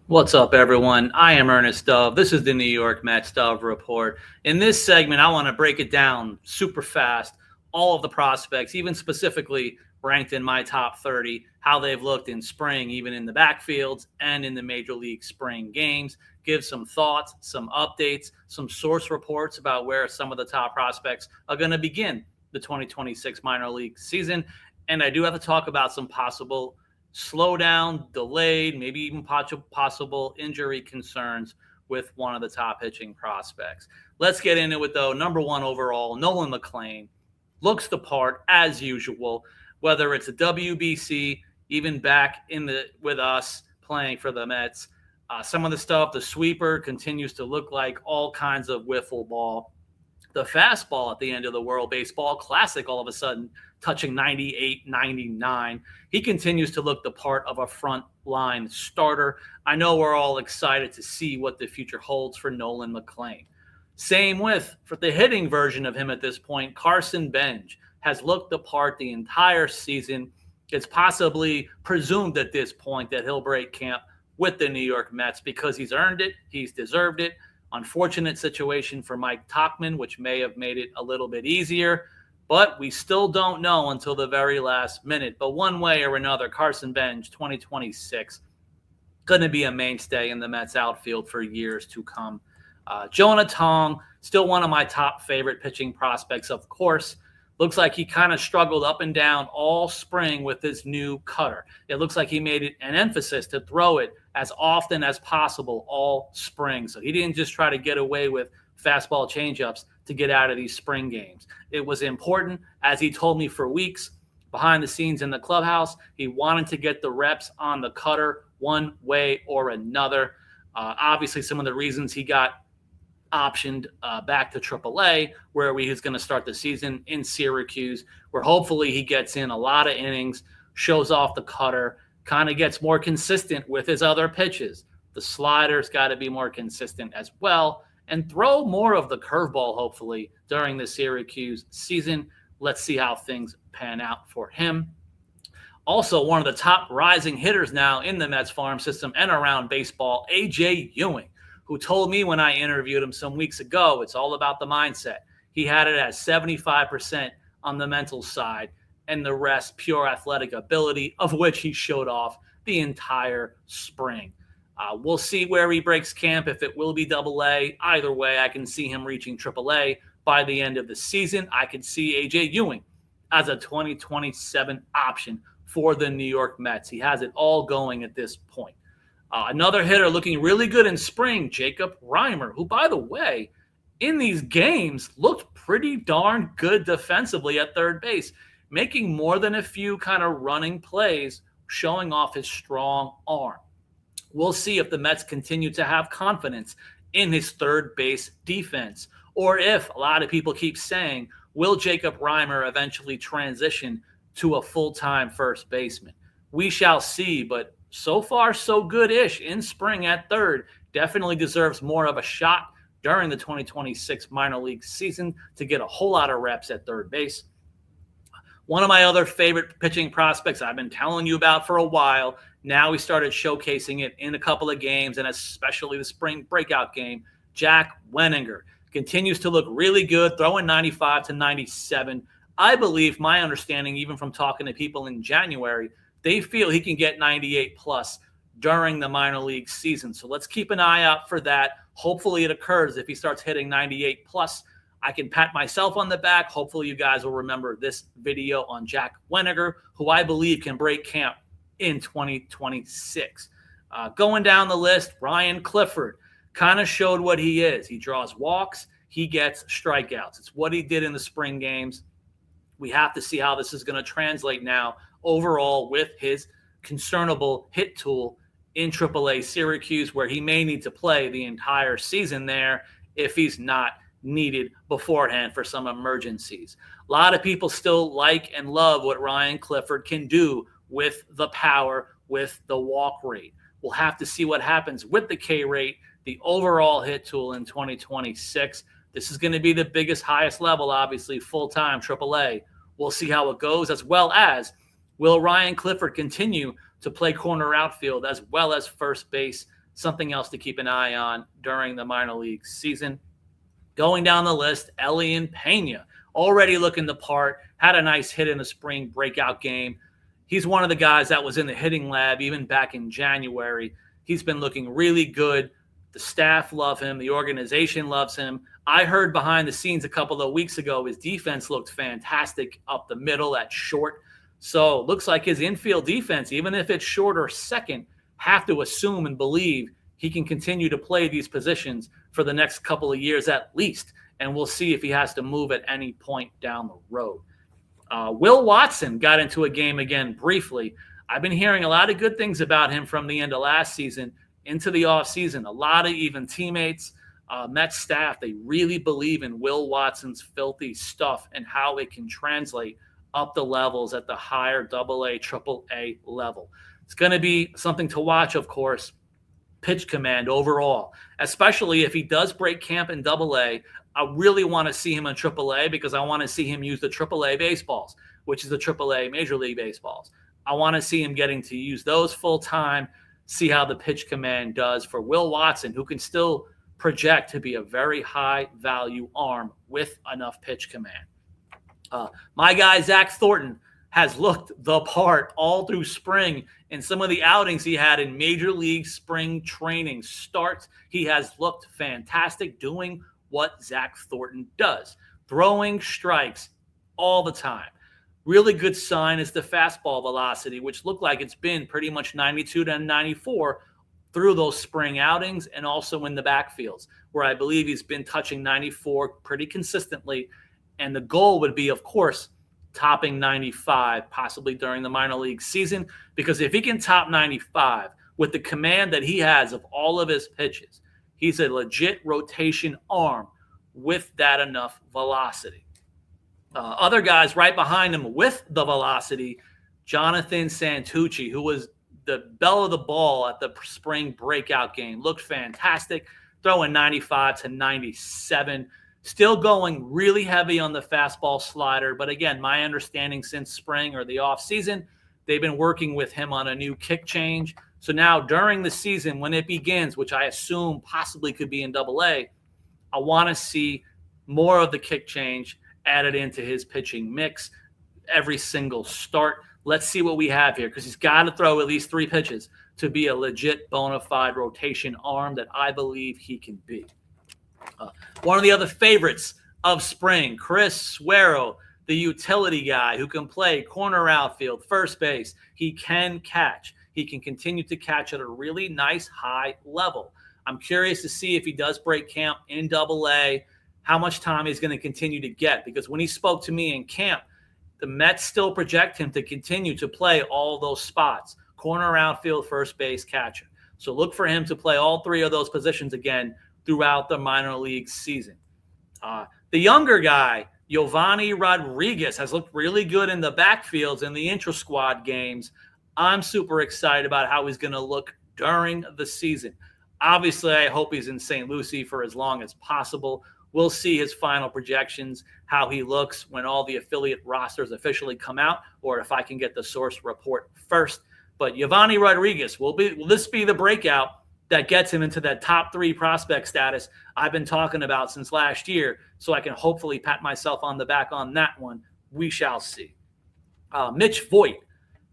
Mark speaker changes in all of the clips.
Speaker 1: What's up, everyone? I am Ernest Dove. This is the New York Mets Dove Report. In this segment, I want to break it down super fast, all of the prospects, even specifically ranked in my top 30, how they've looked in spring, even in the backfields and in the Major League spring games. Give some thoughts, some updates, some source reports about where some of the top prospects are going to begin the 2026 minor league season. And I do have to talk about some possible slowdown, delayed, maybe even possible injury concerns with one of the top pitching prospects. Let's get into it, though. Number one overall, Nolan McLean looks the part as usual, whether it's a WBC, even back with us playing for the Mets. Some of the stuff, the sweeper continues to look like all kinds of wiffle ball. The fastball at the end of the World Baseball Classic all of a sudden touching 98, 99. He continues to look the part of a front line starter. I know we're all excited to see what the future holds for Nolan McLean. Same for the hitting version of him at this point. Carson Bench has looked the part the entire season. It's possibly presumed at this point that he'll break camp with the New York Mets because he's earned it. He's deserved it. Unfortunate situation for Mike Tauchman, which may have made it a little bit easier, but we still don't know until the very last minute. But one way or another, Carson Bench, 2026, going to be a mainstay in the Mets outfield for years to come. Jonah Tong, still one of my top favorite pitching prospects, of course. Looks like he kind of struggled up and down all spring with his new cutter. It looks like he made it an emphasis to throw it as often as possible all spring. So he didn't just try to get away with fastball changeups to get out of these spring games. It was important, as he told me for weeks behind the scenes in the clubhouse. He wanted to get the reps on the cutter one way or another. Obviously, some of the reasons he got optioned back to AAA, where he's going to start the season in Syracuse, where hopefully he gets in a lot of innings, shows off the cutter, kind of gets more consistent with his other pitches. The slider's got to be more consistent as well, and throw more of the curveball, hopefully, during the Syracuse season. Let's see how things pan out for him. Also, one of the top rising hitters now in the Mets farm system and around baseball, A.J. Ewing, who told me when I interviewed him some weeks ago, it's all about the mindset. He had it at 75% on the mental side, and the rest pure athletic ability, of which he showed off the entire spring. We'll see where he breaks camp, if it will be AA. Either way, I can see him reaching AAA by the end of the season. I could see A.J. Ewing as a 2027 option for the New York Mets. He has it all going at this point. Another hitter looking really good in spring, Jacob Reimer, who, by the way, in these games looked pretty darn good defensively at third base, making more than a few kind of running plays, showing off his strong arm. We'll see if the Mets continue to have confidence in his third base defense, or if a lot of people keep saying, will Jacob Reimer eventually transition to a full-time first baseman? We shall see, but so far, so good-ish in spring at third. Definitely deserves more of a shot during the 2026 minor league season to get a whole lot of reps at third base. One of my other favorite pitching prospects I've been telling you about for a while. Now we started showcasing it in a couple of games, and especially the spring breakout game. Jack Wenninger continues to look really good, throwing 95 to 97. I believe, my understanding, even from talking to people in January, they feel he can get 98 plus during the minor league season. So let's keep an eye out for that. Hopefully it occurs. If he starts hitting 98 plus, I can pat myself on the back. Hopefully you guys will remember this video on Jack Wenninger, who I believe can break camp in 2026. Going down the list, Ryan Clifford kind of showed what he is. He draws walks. He gets strikeouts. It's what he did in the spring games. We have to see how this is going to translate now overall with his concernable hit tool in AAA Syracuse, where he may need to play the entire season there if he's not needed beforehand for some emergencies. A lot of people still like and love what Ryan Clifford can do with the power, with the walk rate. We'll have to see what happens with the K rate, the overall hit tool in 2026. This is going to be the biggest, highest level, obviously, full-time AAA. We'll see how it goes, as well as will Ryan Clifford continue to play corner outfield as well as first base something else to keep an eye on during the minor league season. Going down the list, Elian Pena, already looking the part, had a nice hit in the spring breakout game. He's one of the guys that was in the hitting lab even back in January. He's been looking really good. The staff love him. The organization loves him. I heard behind the scenes a couple of weeks ago his defense looked fantastic up the middle at short. So looks like his infield defense, even if it's short or second, have to assume and believe he can continue to play these positions for the next couple of years at least. And we'll see if he has to move at any point down the road. Will Watson got into a game again briefly. I've been hearing a lot of good things about him from the end of last season into the offseason. A lot of even teammates, Mets staff, they really believe in Will Watson's filthy stuff and how it can translate up the levels at the higher AA, AAA level. It's going to be something to watch, of course, pitch command overall, especially if he does break camp in AA. I really want to see him in AAA because I want to see him use the AAA baseballs, which is the AAA Major League baseballs. I want to see him getting to use those full time, see how the pitch command does for Will Watson, who can still project to be a very high value arm with enough pitch command. My guy, Zach Thornton, has looked the part all through spring. In some of the outings he had in Major League spring training starts, he has looked fantastic doing what Zach Thornton does, throwing strikes all the time. Really good sign is the fastball velocity, which looked like it's been pretty much 92 to 94 through those spring outings and also in the backfields, where I believe he's been touching 94 pretty consistently. And the goal would be, of course, topping 95, possibly during the minor league season, because if he can top 95 with the command that he has of all of his pitches, he's a legit rotation arm with that enough velocity. Other guys right behind him with the velocity, Jonathan Santucci, who was the belle of the ball at the spring breakout game, looked fantastic, throwing 95 to 97. Still going really heavy on the fastball slider. But again, my understanding since spring or the offseason, they've been working with him on a new kick change. So now during the season, when it begins, which I assume possibly could be in AA, I want to see more of the kick change added into his pitching mix every single start. Let's see what we have here, because he's got to throw at least 3 pitches to be a legit bona fide rotation arm that I believe he can be. One of the other favorites of spring, Chris Suero, the utility guy who can play corner outfield, first base. He can catch. He can continue to catch at a really nice high level. I'm curious to see if he does break camp in AA, how much time he's going to continue to get. Because when he spoke to me in camp, the Mets still project him to continue to play all those spots, corner outfield, first base, catcher. So look for him to play all 3 of those positions again throughout the minor league season. The younger guy, Giovanni Rodriguez, has looked really good in the backfields in the intra-squad games. I'm super excited about how he's going to look during the season. Obviously, I hope he's in St. Lucie for as long as possible. We'll see his final projections, how he looks when all the affiliate rosters officially come out, or if I can get the source report first. But Giovanni Rodriguez, will this be the breakout that gets him into that top 3 prospect status I've been talking about since last year, so I can hopefully pat myself on the back on that one? We shall see. Mitch Voigt.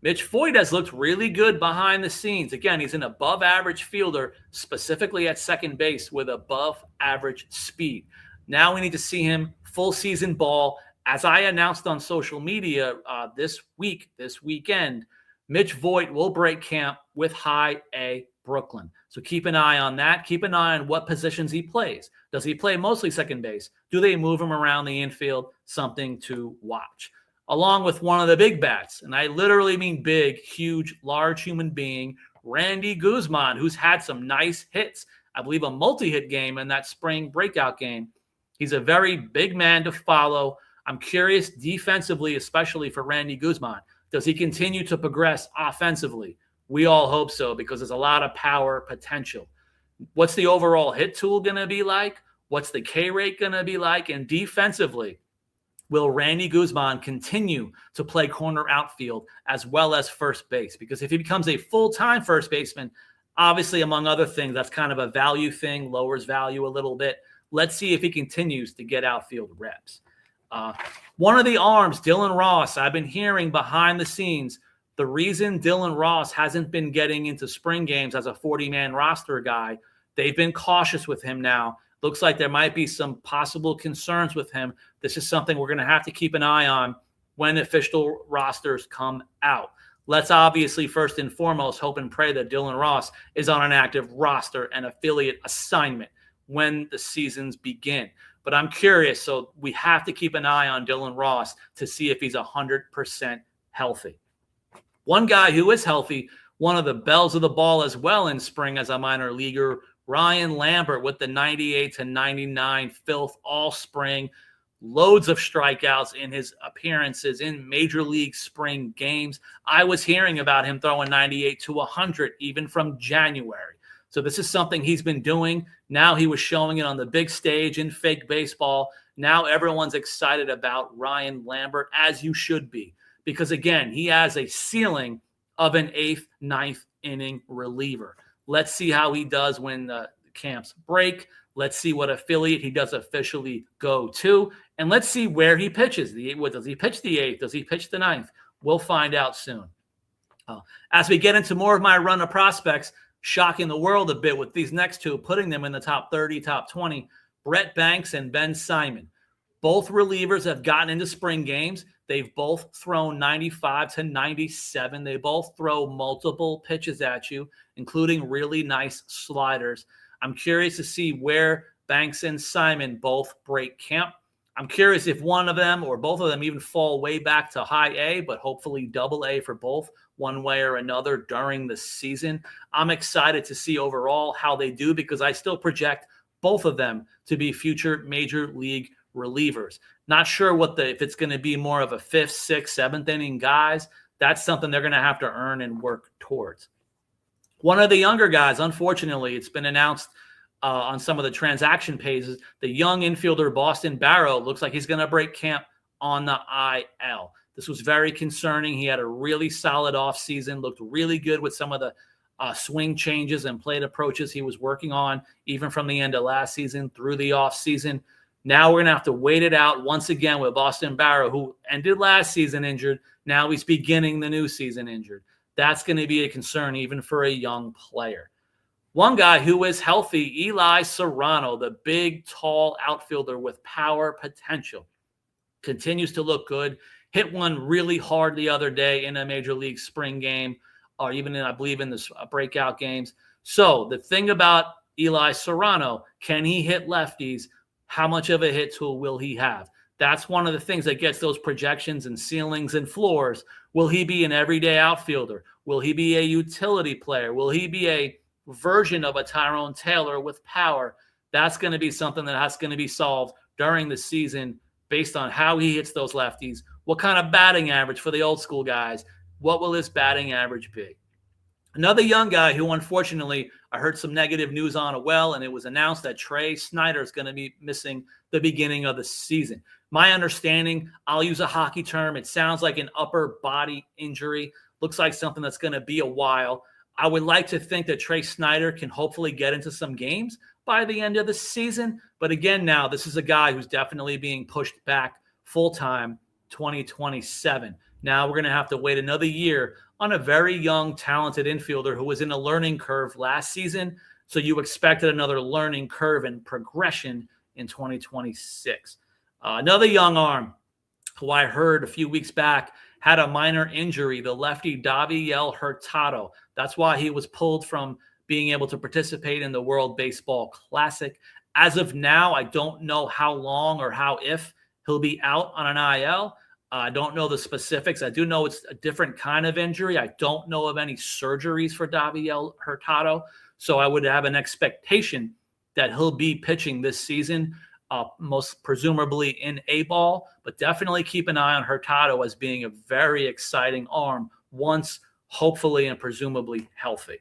Speaker 1: Mitch Voigt has looked really good behind the scenes. Again, he's an above-average fielder, specifically at second base with above-average speed. Now we need to see him full season ball. As I announced on social media this weekend, Mitch Voigt will break camp with High A Brooklyn. So keep an eye on that. Keep an eye on what positions he plays. Does he play mostly second base? Do they move him around the infield? Something to watch. Along with one of the big bats, and I literally mean big, huge, large human being, Randy Guzman, who's had some nice hits. I believe a multi-hit game in that spring breakout game. He's a very big man to follow. I'm curious defensively, especially for Randy Guzman. Does he continue to progress offensively? We all hope so, because there's a lot of power potential. What's the overall hit tool going to be like? What's the K rate going to be like? And defensively, will Randy Guzman continue to play corner outfield as well as first base? Because if he becomes a full-time first baseman, Obviously, among other things, that's kind of a value thing, lowers value a little bit. Let's see if he continues to get outfield reps. One of the arms, Dylan Ross, I've been hearing behind the scenes, the reason Dylan Ross hasn't been getting into spring games as a 40-man roster guy, they've been cautious with him now. Looks like there might be some possible concerns with him. This is something we're going to have to keep an eye on when official rosters come out. Let's obviously first and foremost hope and pray that Dylan Ross is on an active roster and affiliate assignment when the seasons begin. But I'm curious, so we have to keep an eye on Dylan Ross to see if he's 100% healthy. One guy who is healthy, one of the bells of the ball as well in spring as a minor leaguer, Ryan Lambert with the 98-99 filth all spring. Loads of strikeouts in his appearances in Major League spring games. I was hearing about him throwing 98-100 even from January. So this is something he's been doing. Now he was showing it on the big stage in fake baseball. Now everyone's excited about Ryan Lambert, as you should be. Because, again, he has a ceiling of an 8th, 9th inning reliever. Let's see how he does when the camps break. Let's see what affiliate he does officially go to. And let's see where he pitches. Does he pitch the 8th? Does he pitch the 9th? We'll find out soon. As we get into more of my run of prospects, shocking the world a bit with these next two, putting them in the top 30, top 20, Brett Banks and Ben Simon. Both relievers have gotten into spring games. They've both thrown 95-97. They both throw multiple pitches at you, including really nice sliders. I'm curious to see where Banks and Simon both break camp. I'm curious if one of them or both of them even fall way back to high A, but hopefully double A for both one way or another during the season. I'm excited to see overall how they do because I still project both of them to be future major league relievers. Not sure if it's going to be more of a 5th, 6th, 7th inning guys. That's something they're going to have to earn and work towards. One of the younger guys, unfortunately, it's been announced on some of the transaction pages, the young infielder Boston Barrow looks like he's going to break camp on the IL. This was very concerning. He had a really solid offseason, looked really good with some of the swing changes and plate approaches he was working on, even from the end of last season through the offseason. Now we're going to have to wait it out once again with Boston Barrow, who ended last season injured. Now he's beginning the new season injured. That's going to be a concern even for a young player. One guy who is healthy, Eli Serrano, the big, tall outfielder with power potential, continues to look good. Hit one really hard the other day in a Major League spring game, or even I believe in the breakout games. So the thing about Eli Serrano, can he hit lefties? How much of a hit tool will he have? That's one of the things that gets those projections and ceilings and floors. Will he be an everyday outfielder? Will he be a utility player? Will he be a version of a Tyrone Taylor with power? That's going to be something that's going to be solved during the season based on how he hits those lefties. What kind of batting average for the old school guys? What will his batting average be? Another young guy who, unfortunately, I heard some negative news on and it was announced that Trey Snyder is going to be missing the beginning of the season. My understanding, I'll use a hockey term, it sounds like an upper body injury. Looks like something that's going to be a while. I would like to think that Trey Snyder can hopefully get into some games by the end of the season. But again, now this is a guy who's definitely being pushed back full-time 2027. Now we're going to have to wait another year on a very young, talented infielder who was in a learning curve last season. So you expected another learning curve and progression in 2026. Another young arm who I heard a few weeks back had a minor injury, the lefty Daviel Hurtado. That's why he was pulled from being able to participate in the World Baseball Classic. As of now, I don't know how long or if he'll be out on an IL. I don't know the specifics. I do know it's a different kind of injury. I don't know of any surgeries for Daviel Hurtado. So I would have an expectation that he'll be pitching this season, most presumably in A ball, but definitely keep an eye on Hurtado as being a very exciting arm once hopefully and presumably healthy.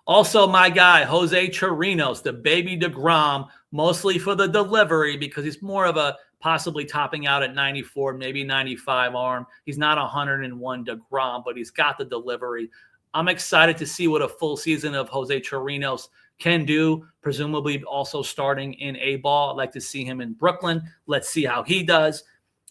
Speaker 1: Also, my guy, Jose Chirinos, the baby DeGrom, mostly for the delivery because he's more of a possibly topping out at 94, maybe 95 arm. He's not 101 DeGrom, but he's got the delivery. I'm excited to see what a full season of Jose Chirinos can do, presumably also starting in A-ball. I'd like to see him in Brooklyn. Let's see how he does.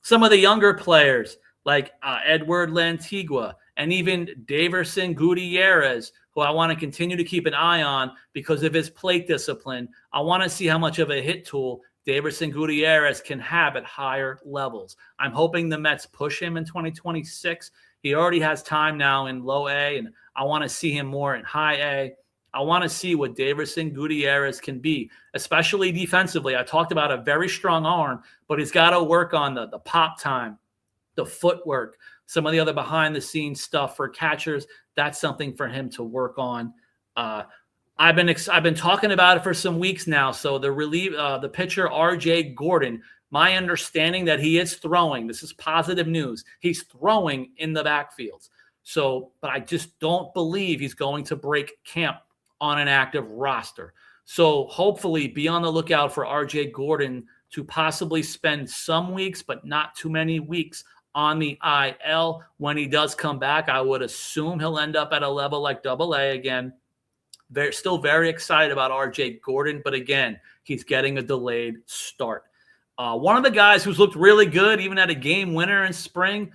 Speaker 1: Some of the younger players like Edward Lantigua and even Daverson Gutierrez, who I want to continue to keep an eye on because of his plate discipline. I want to see how much of a hit tool Daverson Gutierrez can have at higher levels. I'm hoping the Mets push him in 2026. He already has time now in low A, and I want to see him more in high A. I want to see what Daverson Gutierrez can be, especially defensively. I talked about a very strong arm, but he's got to work on the pop time, the footwork, some of the other behind-the-scenes stuff for catchers. That's something for him to work on. I've been talking about it for some weeks now. So the pitcher RJ Gordon, my understanding that he is throwing. This is positive news. He's throwing in the backfields. But I just don't believe he's going to break camp on an active roster. So hopefully be on the lookout for RJ Gordon to possibly spend some weeks, but not too many weeks on the IL. When he does come back, I would assume he'll end up at a level like AA again. They're still very excited about RJ Gordon, but again, he's getting a delayed start. One of the guys who's looked really good, even at a game winner in spring,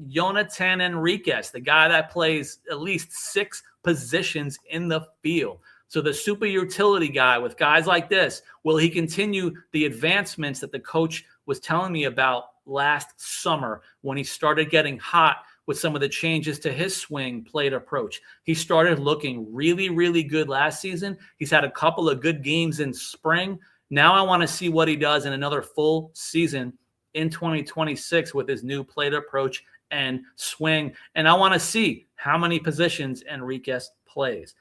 Speaker 1: Jonathan Enriquez, the guy that plays at least 6 positions in the field. So the super utility guy with guys like this, will he continue the advancements that the coach was telling me about last summer when he started getting hot with some of the changes to his swing plate approach? He started looking really, really good last season. He's had a couple of good games in spring. Now I want to see what he does in another full season in 2026 with his new plate approach and swing. And I want to see how many positions Enriquez plays.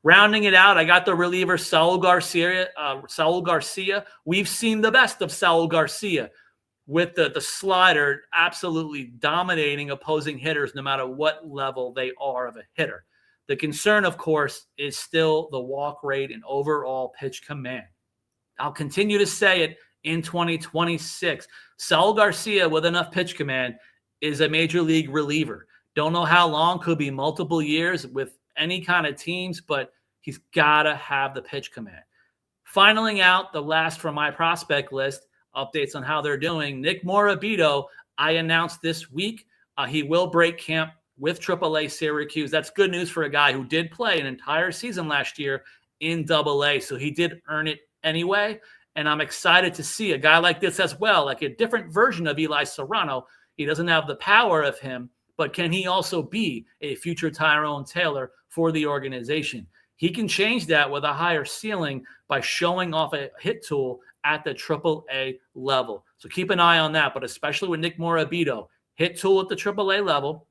Speaker 1: Rounding it out, I got the reliever Saul Garcia. We've seen the best of Saul Garcia with the slider absolutely dominating opposing hitters no matter what level they are of a hitter. The concern, of course, is still the walk rate and overall pitch command. I'll continue to say it in 2026. Saul Garcia with enough pitch command is a major league reliever. Don't know how long, could be multiple years with any kind of teams, but he's got to have the pitch command. Finaling out the last from my prospect list, updates on how they're doing. Nick Morabito, I announced this week, he will break camp with AAA Syracuse. That's good news for a guy who did play an entire season last year in AA, so he did earn it anyway. And I'm excited to see a guy like this as well, like a different version of Eli Serrano. He doesn't have the power of him, but can he also be a future Tyrone Taylor for the organization? He can change that with a higher ceiling by showing off a hit tool at the AAA level. So keep an eye on that, but especially with Nick Morabito, hit tool at the AAA level.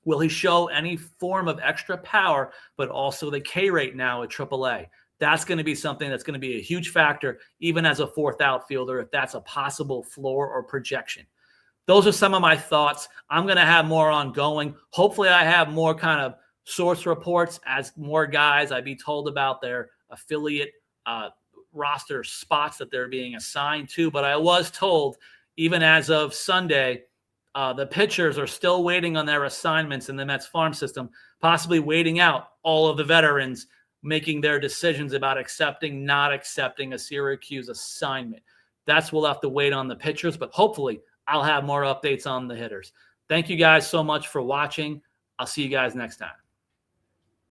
Speaker 1: Will he show any form of extra power, but also the K rate now at AAA? That's going to be something that's going to be a huge factor, even as a fourth outfielder, if that's a possible floor or projection. Those are some of my thoughts. I'm going to have more ongoing. Hopefully I have more kind of source reports as more guys I be told about their affiliate roster spots that they're being assigned to. But I was told, even as of Sunday, the pitchers are still waiting on their assignments in the Mets farm system, possibly waiting out all of the veterans making their decisions about accepting, not accepting a Syracuse assignment. We'll have to wait on the pitchers, but hopefully I'll have more updates on the hitters. Thank you guys so much for watching. I'll see you guys next time.